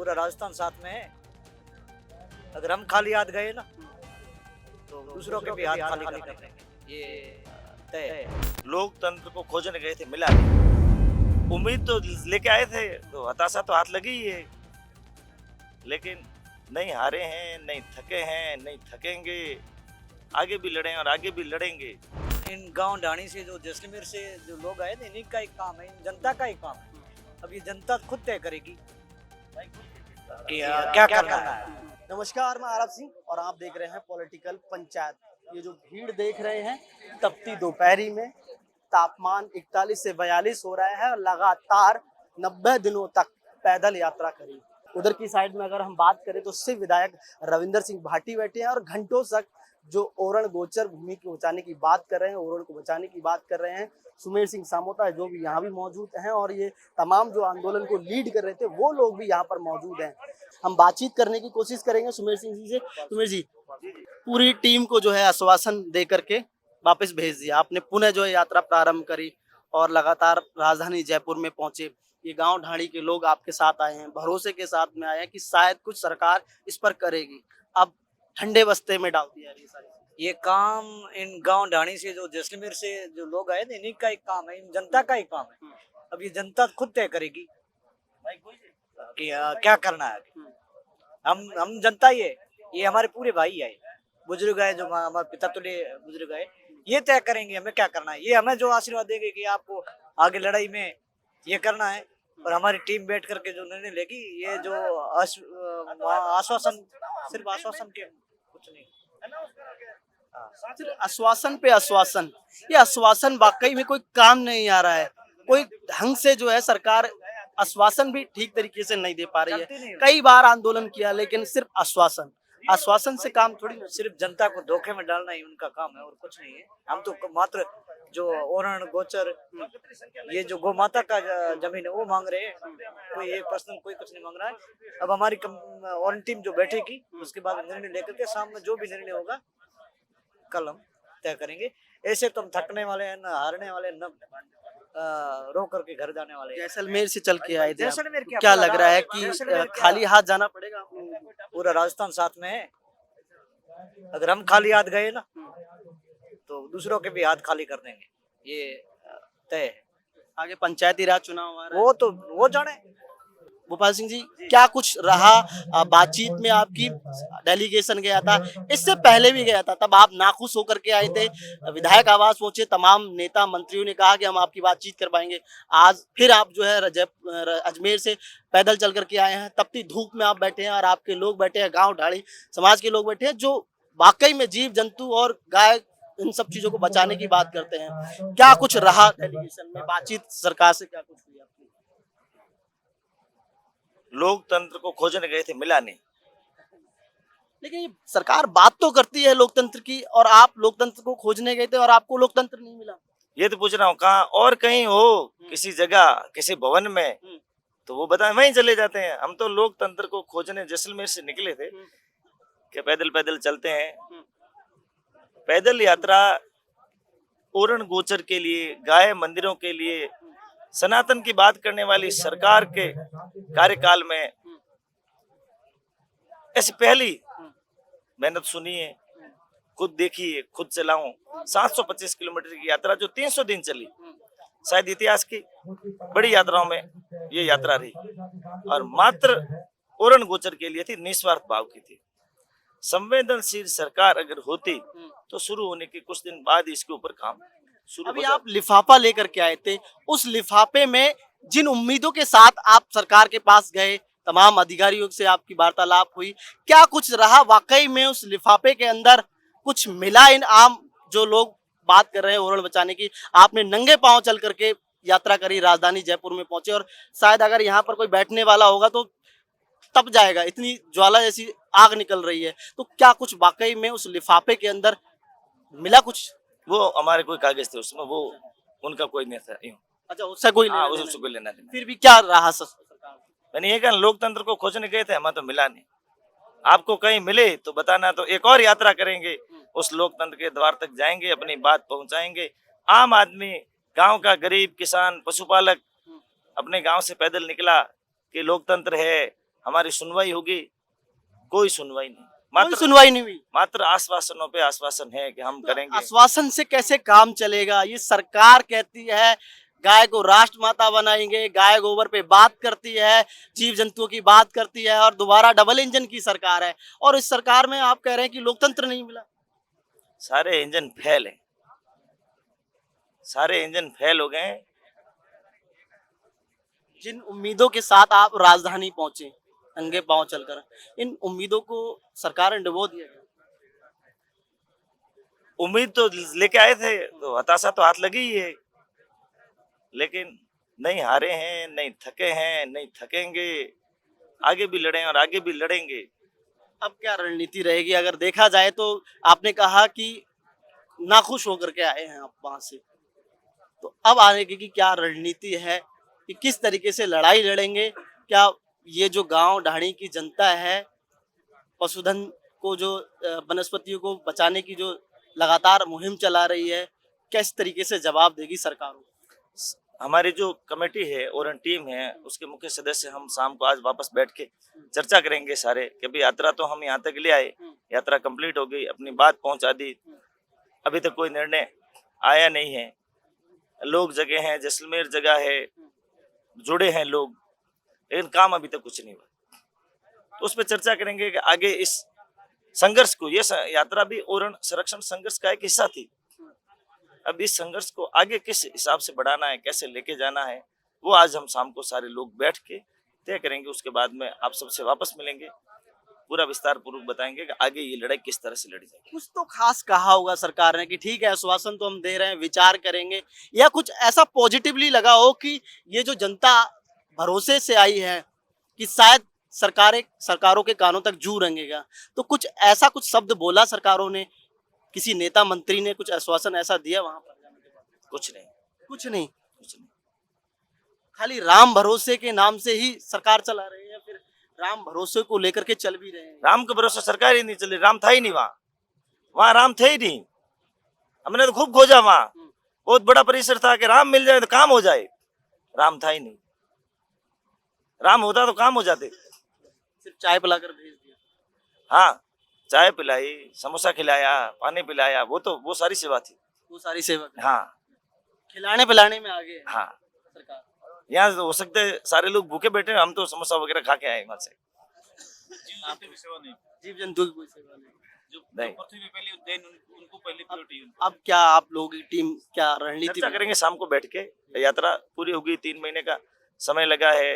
पूरा राजस्थान साथ में है। अगर हम खाली हाथ गए ना तो दूसरों के भी हाथ खाली कर देंगे, ये तय है। लोकतंत्र को खोजने गए थे, मिला नहीं। उम्मीद तो लेके आए थे, तो हताशा तो हाथ लगी ही है। लेकिन नहीं हारे हैं, नहीं थके हैं, नहीं थकेंगे। आगे भी लड़े और आगे भी लड़ेंगे। इन गांव ढाणी से जो जैसलमेर से जो लोग आए थे, इन्हीं का एक काम है, इन जनता का ही काम है। अब ये जनता खुद तय करेगी कि क्या करना है। नमस्कार, मैं आरब सिंह और आप देख रहे हैं पॉलिटिकल पंचायत। ये जो भीड़ देख रहे हैं तपती दोपहरी में, तापमान 41 से 42 हो रहा है और लगातार 90 दिनों तक पैदल यात्रा करी। उधर की साइड में अगर हम बात करें तो सिर्फ विधायक रविंदर सिंह भाटी बैठे हैं और घंटों तक जो ओरण गोचर भूमि को बचाने की बात कर रहे हैं, ओरण को बचाने की बात कर रहे हैं। सुमेर सिंह सामोता जो भी यहाँ भी मौजूद हैं और ये तमाम जो आंदोलन को लीड कर रहे थे वो लोग भी यहाँ पर मौजूद हैं। हम बातचीत करने की कोशिश करेंगे सुमेर सिंह जी से। सुमेर जी, पूरी टीम को जो है आश्वासन दे करके वापस भेज दिया आपने, पुनः जो है यात्रा प्रारंभ करी और लगातार राजधानी जयपुर में पहुंचे। ये गांव ढाणी के लोग आपके साथ आए हैं, भरोसे के साथ में आए हैं कि शायद कुछ सरकार इस पर करेगी। अब ठंडे बस्ते में डाल दिया ये सारी। ये काम इन गांव ढाणी से जो जैसलमेर से जो लोग आए थे, इन्हीं का एक काम है, इन जनता का ही काम है। अब ये जनता खुद तय करेगी कि क्या करना है। हम जनता ही है, ये हमारे पूरे भाई है, बुजुर्ग है, जो हमारे पिता तुल्य बुजुर्ग है, ये तय करेंगे हमें क्या करना है। ये हमें जो आशीर्वाद देंगे कि आपको आगे लड़ाई में ये करना है, और हमारी टीम बैठ करके जो निर्णय लेगी, ये जो आश्वासन, सिर्फ आश्वासन के कुछ नहीं। सिर्फ आश्वासन पे आश्वासन, ये आश्वासन वाकई में कोई काम नहीं आ रहा है। कोई ढंग से जो है सरकार आश्वासन भी ठीक तरीके से नहीं दे पा रही है। कई बार आंदोलन किया लेकिन सिर्फ आश्वासन से काम थोड़ी ना। सिर्फ जनता को धोखे में डालना ही उनका काम है और कुछ नहीं है। हम तो मात्र जो ओरण गोचर, ये जो गौ माता का जमीन है वो मांग रहे हैं, कोई ये पर्सनल कोई कुछ नहीं मांग रहा है। अब हमारी ओरण टीम जो बैठेगी उसके बाद निर्णय लेकर के सामने जो भी निर्णय होगा कल हम तय करेंगे। ऐसे तो हम थकने वाले हैं, न हारने वाले, न रो करके घर जाने वाले। जैसलमेर से चल के आए थे, जैसलमेर क्या लग रहा है कि खाली हाथ जाना पड़ेगा? पूरा राजस्थान साथ में है। अगर हम खाली हाथ गए ना तो दूसरों के भी हाथ खाली कर देंगे, ये तय है। आगे पंचायती राज चुनाव आ रहा है, वो तो वो जाने। भोपाल सिंह जी, क्या कुछ रहा बातचीत में? आपकी डेलीगेशन गया था, इससे पहले भी गया था, तब आप नाखुश होकर के आए थे, विधायक आवास पहुंचे, तमाम नेता मंत्रियों ने कहा कि हम आपकी बातचीत करवाएंगे। आज फिर आप जो है अजमेर से पैदल चल करके आए हैं, तपती धूप में आप बैठे हैं और आपके लोग बैठे हैं, गाँव ढाणी समाज के लोग बैठे हैं जो वाकई में जीव जंतु और गाय इन सब चीजों को बचाने की बात करते हैं। क्या कुछ रहा डेलीगेशन में बातचीत सरकार से, क्या कुछ हुई आपकी? लोकतंत्र को खोजने गए थे, मिला नहीं। लेकिन ये सरकार बात तो करती है लोकतंत्र की, और आप लोकतंत्र को खोजने गए थे और आपको लोकतंत्र नहीं मिला। ये तो पूछ रहा हूँ, कहाँ और कहीं हो किसी जगह, किसी भवन में, तो वो बताएं, वहीं चले जाते हैं। हम तो लोकतंत्र को खोजने जैसलमेर से निकले थे कि पैदल पैदल चलते हैं। पैदल यात्रा ओरण गोचर के लिए, गाय मंदिरों के लिए, सनातन की बात करने वाली सरकार के कार्यकाल में ऐसी पहली मेहनत सुनी है, खुद देखी है, खुद चलाऊं। 725 किलोमीटर की यात्रा जो 300 दिन चली, शायद इतिहास की बड़ी यात्राओं में ये यात्रा रही, और मात्र ओरण गोचर के लिए थी, निस्वार्थ भाव की थी। संवेदनशील सरकार अगर होती तो शुरू होने के कुछ दिन बाद इसके ऊपर काम शुरू। अभी आप लिफाफा लेकर के आए थे, उस लिफाफे में जिन उम्मीदों के साथ आप सरकार के पास गए, तमाम अधिकारियों से आपकी वार्तालाप हुई, क्या कुछ रहा वाकई में उस लिफाफे के अंदर? कुछ मिला इन आम जो लोग बात कर रहे हैं ओरण बचाने की? आपने नंगे पांव चल करके यात्रा करी, राजधानी जयपुर में पहुंचे, और शायद अगर यहाँ पर कोई बैठने वाला होगा तो तप जाएगा, इतनी ज्वाला जैसी आग निकल रही है। तो क्या कुछ वाकई में उस लिफाफे के अंदर मिला कुछ? वो हमारे कोई कागज थे उसमें, वो उनका कोई नहीं था। अच्छा, उससे कोई हाँ, लेना उससे कोई लेना देना। फिर भी क्या रहा सरकार? मैंने ये कहा, लोकतंत्र को खोजने गए थे, हमें तो मिला नहीं। आपको कहीं मिले तो बताना, तो एक और यात्रा करेंगे, उस लोकतंत्र के द्वार तक जाएंगे, अपनी बात पहुंचाएंगे। आम आदमी, गांव का गरीब किसान, पशुपालक अपने गांव से पैदल निकला कि लोकतंत्र है, हमारी सुनवाई होगी, कोई सुनवाई नहीं, कोई मात्र सुनवाई नहीं हुई। मात्र आश्वासनों पे आश्वासन है कि हम करेंगे। आश्वासन से कैसे काम चलेगा? ये सरकार कहती है गाय को राष्ट्रमाता बनाएंगे, गाय गोबर पे बात करती है, जीव जंतुओं की बात करती है, और दोबारा डबल इंजन की सरकार है, और इस सरकार में आप कह रहे हैं कि लोकतंत्र नहीं मिला। सारे इंजन फेल हैं, सारे इंजन फेल हो गए हैं। जिन उम्मीदों के साथ आप राजधानी पहुंचे नंगे पांव चलकर, इन उम्मीदों को सरकार ने डुबो दिया। उम्मीद तो लेके आए थे, तो हताशा तो हाथ लगी ही है, लेकिन नहीं हारे हैं, नहीं थके हैं, नहीं थकेंगे, आगे भी लड़े और आगे भी लड़ेंगे। अब क्या रणनीति रहेगी? अगर देखा जाए तो आपने कहा कि नाखुश होकर के आए हैं आप वहां से, तो अब आने की क्या रणनीति है कि किस तरीके से लड़ाई लड़ेंगे? क्या ये जो गांव ढाणी की जनता है, पशुधन को जो वनस्पतियों को बचाने की जो लगातार मुहिम चला रही है, किस तरीके से जवाब देगी सरकार? हमारी जो कमेटी है और टीम है, उसके मुख्य सदस्य हम शाम को आज वापस बैठ के चर्चा करेंगे सारे कि भाई यात्रा तो हम यहाँ तक ले आए, यात्रा कंप्लीट हो गई, अपनी बात पहुंचा दी, अभी तक कोई निर्णय आया नहीं है। लोग जगह हैं, जैसलमेर जगह है, जुड़े हैं लोग, लेकिन काम अभी तक कुछ नहीं हुआ। तो उस पर चर्चा करेंगे कि आगे इस संघर्ष को, ये यात्रा भी ओरण संरक्षण संघर्ष का एक हिस्सा थी, अब इस संघर्ष को आगे किस हिसाब से बढ़ाना है, कैसे लेके जाना है, वो आज हम शाम को सारे लोग बैठ के तय करेंगे। उसके बाद में आप सबसे वापस मिलेंगे, पूरा विस्तार पूर्वक बताएंगे कि आगे ये लड़ाई किस तरह से लड़ी जाएगी। कुछ तो खास कहा होगा सरकार ने कि ठीक है आश्वासन तो हम दे रहे हैं, विचार करेंगे, या कुछ ऐसा पॉजिटिवली लगा हो कि ये जो जनता भरोसे से आई है कि शायद सरकारों के कानों तक जू रंगेगा, तो कुछ ऐसा कुछ शब्द बोला सरकारों ने, किसी नेता मंत्री ने कुछ आश्वासन ऐसा दिया वहां पर जाने के बाद? कुछ नहीं, कुछ नहीं, कुछ नहीं। खाली राम भरोसे के नाम से ही सरकार चला रहे हैं, या फिर राम भरोसे को लेकर के चल भी रहे हैं? राम के भरोसे सरकार ही नहीं चली, राम था ही नहीं वहाँ राम थे ही नहीं। हमने तो खूब खोजा वहाँ, बहुत बड़ा परिसर था कि राम मिल जाए तो काम हो जाए, राम था ही नहीं। राम होता तो काम हो जाते। सिर्फ चाय पिलाकर भेज दिया। हाँ, चाय पिलाई, समोसा खिलाया, पानी पिलाया, वो सारी सेवा थी। वो सारी सेवा की। हाँ खिलाने पिलाने में आगे है हाँ, सरकार। यहाँ हो सकते हैं सारे लोग भूखे बैठे हैं, हम तो समोसा वगैरह खा के आए वहां से। जीव जंतु की कोई सेवा नहीं। नहीं, पृथ्वी पे पहले उद्यान उनको पहले प्रायोरिटी। अब क्या आप लोगों की टीम क्या रणनीति चर्चा करेंगे शाम को बैठ के। यात्रा पूरी होगी, 3 महीने का समय लगा है,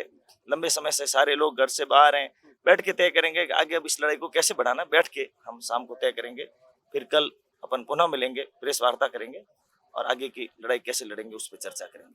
लंबे समय से सारे लोग घर से बाहर हैं, बैठ के तय करेंगे कि आगे अब इस लड़ाई को कैसे बढ़ाना, बैठ के हम शाम को तय करेंगे। फिर कल अपन पुनः मिलेंगे, प्रेस वार्ता करेंगे और आगे की लड़ाई कैसे लड़ेंगे उस पर चर्चा करेंगे।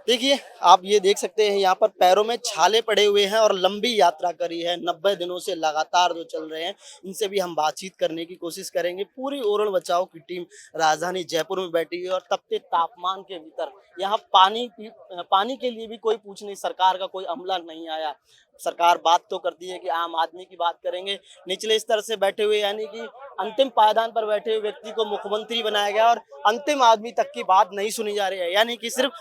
देखिए आप ये देख सकते हैं यहाँ पर पैरों में छाले पड़े हुए हैं और लंबी यात्रा करी है, 90 दिनों से लगातार जो चल रहे हैं, इनसे भी हम बातचीत करने की कोशिश करेंगे। पूरी ओरण बचाओ की टीम राजधानी जयपुर में बैठी है और तपते तापमान के भीतर यहाँ पानी के लिए भी कोई पूछने सरकार का कोई अमला नहीं आया। सरकार बात तो करती है कि आम आदमी की बात करेंगे, निचले स्तर से बैठे हुए यानी कि अंतिम पायदान पर बैठे हुए व्यक्ति को मुख्यमंत्री बनाया गया और अंतिम आदमी तक की बात नहीं सुनी जा रही है, यानी कि सिर्फ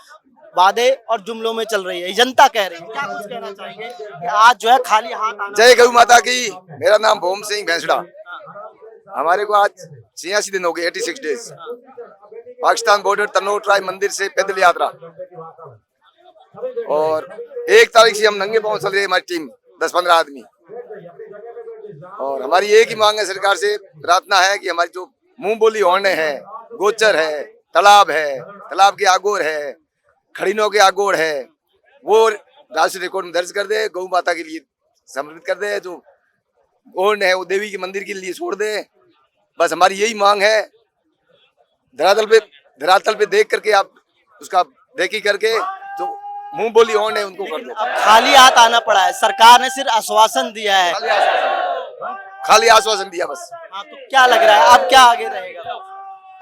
वादे और जुमलों में चल रही है। जनता कह रही है, क्या कुछ कहना चाहेंगे कि आज जो है खाली हाथ आना? जय गौ माता की। मेरा नाम भोम सिंह भैंसड़ा। हमारे को आज 86 दिन हो गए, 86 डेज। पाकिस्तान बॉर्डर तन्नोर ट्राइब मंदिर से पैदल यात्रा, और 1 तारीख से हम नंगे पांव चल रहे हैं, हमारी टीम 10-15 आदमी। और हमारी एक ही मांग है सरकार से, प्रार्थना है कि हमारी जो मुंह बोली होने हैं, गोचर है, तालाब के आगोर है, खड़ीनों के आगोर है, वो राष्ट्रीय रिकॉर्ड में दर्ज कर दे, गौ माता के लिए समर्पित कर दे। जो ओढ़ है वो देवी के मंदिर के लिए छोड़ दे। बस हमारी यही मांग है। धरातल पे देख करके आप उसका देखी करके जो मुंह बोली ओढ़ है उनको कर दो। अब खाली हाथ आना पड़ा है, सरकार ने सिर्फ आश्वासन दिया है, खाली आश्वासन दिया बस। हाँ, तो क्या लग रहा है अब क्या आगे रहेगा?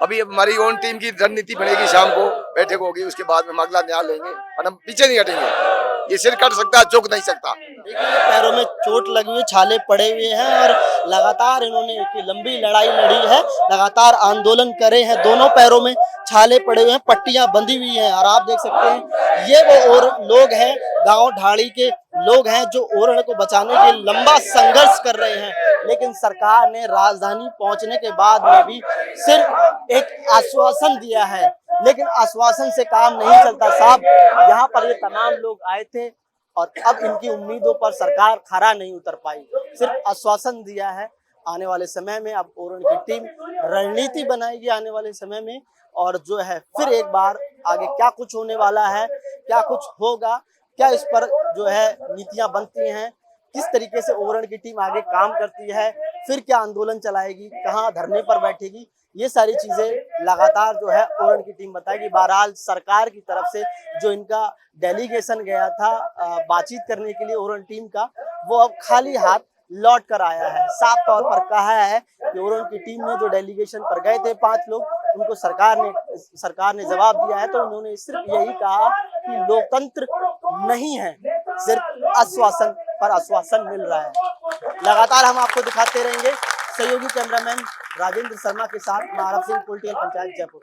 अभी हमारी ओन टीम की रणनीति बनेगी, शाम को बैठक होगी, उसके बाद में हम अगला न्याय लेंगे और हम पीछे नहीं हटेंगे। ये सिर कट सकता है, चुक नहीं सकता। देखिए पैरों में चोट लगी हुई, छाले पड़े हुए हैं और लगातार इन्होंने एक लंबी लड़ाई लड़ी है, लगातार आंदोलन करे हैं, दोनों पैरों में छाले पड़े हुए हैं, पट्टियां बंधी हुई हैं। और आप देख सकते हैं ये वो और लोग हैं, गांव ढाड़ी के लोग हैं जो ओरण को बचाने के लंबा संघर्ष कर रहे हैं, लेकिन सरकार ने राजधानी पहुंचने के बाद में भी सिर्फ एक आश्वासन दिया है, लेकिन आश्वासन से काम नहीं चलता साहब। यहाँ पर ये तमाम लोग आए थे और अब इनकी उम्मीदों पर सरकार खरा नहीं उतर पाई, सिर्फ आश्वासन दिया है। आने वाले समय में अब ओरण की टीम रणनीति बनाएगी आने वाले समय में, और जो है फिर एक बार आगे क्या कुछ होने वाला है, क्या कुछ होगा, क्या इस पर जो है नीतियां बनती हैं, किस तरीके से ओरण की टीम आगे काम करती है, फिर क्या आंदोलन चलाएगी, कहाँ धरने पर बैठेगी, ये सारी चीजें लगातार जो है ओरण की टीम बताएगी। बहरहाल सरकार की तरफ से जो इनका डेलीगेशन गया था बातचीत करने के लिए ओरण टीम का, वो अब खाली हाथ लौट कर आया है। साफ तौर पर कहा है कि ओरण की टीम ने जो डेलीगेशन पर गए थे 5 लोग, उनको सरकार ने जवाब दिया है, तो उन्होंने सिर्फ यही कहा कि लोकतंत्र नहीं है, सिर्फ आश्वासन पर आश्वासन मिल रहा है। लगातार हम आपको दिखाते रहेंगे। सहयोगी कैमरामैन राजेंद्र शर्मा के साथ महाराज सिंह, पॉलिटिकल पंचायत, जयपुर।